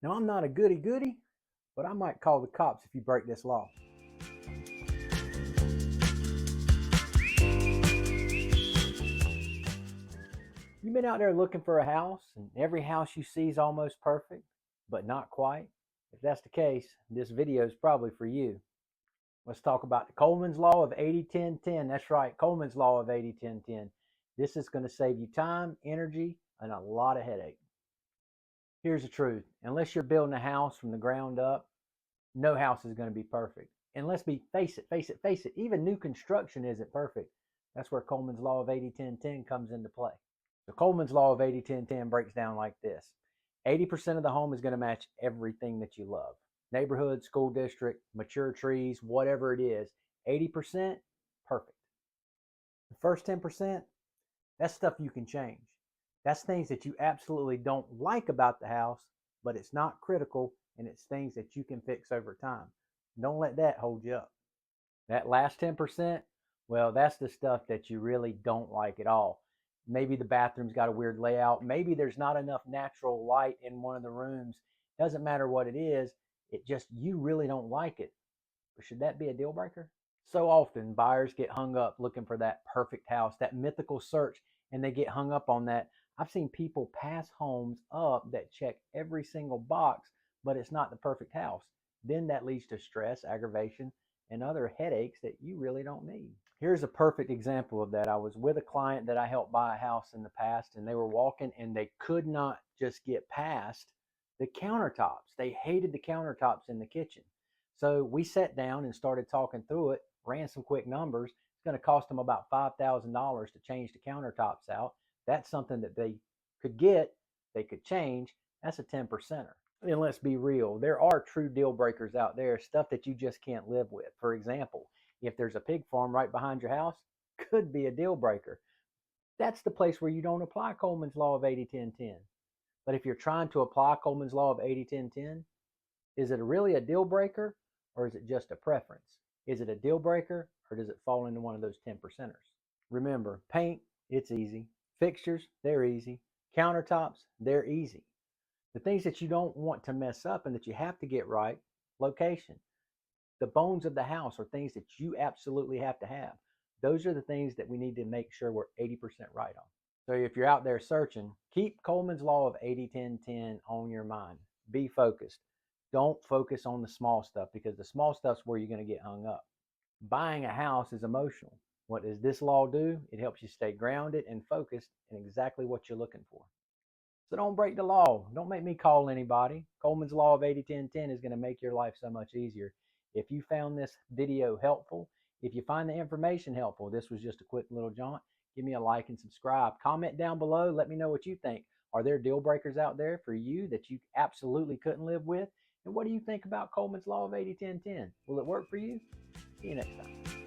Now, I'm not a goody-goody, but I might call the cops if you break this law. You've been out there looking for a house, and every house you see is almost perfect, but not quite. If that's the case, this video is probably for you. Let's talk about the Coleman's Law of 80-10-10. That's right, Coleman's Law of 80-10-10. This is going to save you time, energy, and a lot of headache. Here's the truth. Unless you're building a house from the ground up, no house is going to be perfect. And let's face it, even new construction isn't perfect. That's where Coleman's Law of 80-10-10 comes into play. The Coleman's Law of 80-10-10 breaks down like this. 80% of the home is going to match everything that you love. Neighborhood, school district, mature trees, whatever it is. 80%, perfect. The first 10%, that's stuff you can change. That's things that you absolutely don't like about the house, but it's not critical, and it's things that you can fix over time. Don't let that hold you up. That last 10%, well, that's the stuff that you really don't like at all. Maybe the bathroom's got a weird layout. Maybe there's not enough natural light in one of the rooms. Doesn't matter what it is. It just, you really don't like it. But should that be a deal breaker? So often buyers get hung up looking for that perfect house, that mythical search, and they get hung up on that. I've seen people pass homes up that check every single box, but it's not the perfect house. Then that leads to stress, aggravation, and other headaches that you really don't need. Here's a perfect example of that. I was with a client that I helped buy a house in the past, and they were walking and they could not just get past the countertops. They hated the countertops in the kitchen. So we sat down and started talking through it, ran some quick numbers. It's going to cost them about $5,000 to change the countertops out. That's something that they could get, they could change. That's a 10%er. And let's be real, there are true deal breakers out there, stuff that you just can't live with. For example, if there's a pig farm right behind your house, could be a deal breaker. That's the place where you don't apply Coleman's Law of 80-10-10. But if you're trying to apply Coleman's Law of 80-10-10, is it really a deal breaker, or is it just a preference? Is it a deal breaker, or does it fall into one of those 10%ers? Remember, paint, it's easy. Fixtures, they're easy. Countertops, they're easy. The things that you don't want to mess up and that you have to get right, location. The bones of the house are things that you absolutely have to have. Those are the things that we need to make sure we're 80% right on. So if you're out there searching, keep Coleman's Law of 80-10-10 on your mind. Be focused. Don't focus on the small stuff, because the small stuff's where you're going to get hung up. Buying a house is emotional. What does this law do? It helps you stay grounded and focused in exactly what you're looking for. So don't break the law. Don't make me call anybody. Coleman's Law of 80-10-10 is going to make your life so much easier. If you found this video helpful, if you find the information helpful, this was just a quick little jaunt, give me a like and subscribe. Comment down below. Let me know what you think. Are there deal breakers out there for you that you absolutely couldn't live with? And what do you think about Coleman's Law of 80-10-10? Will it work for you? See you next time.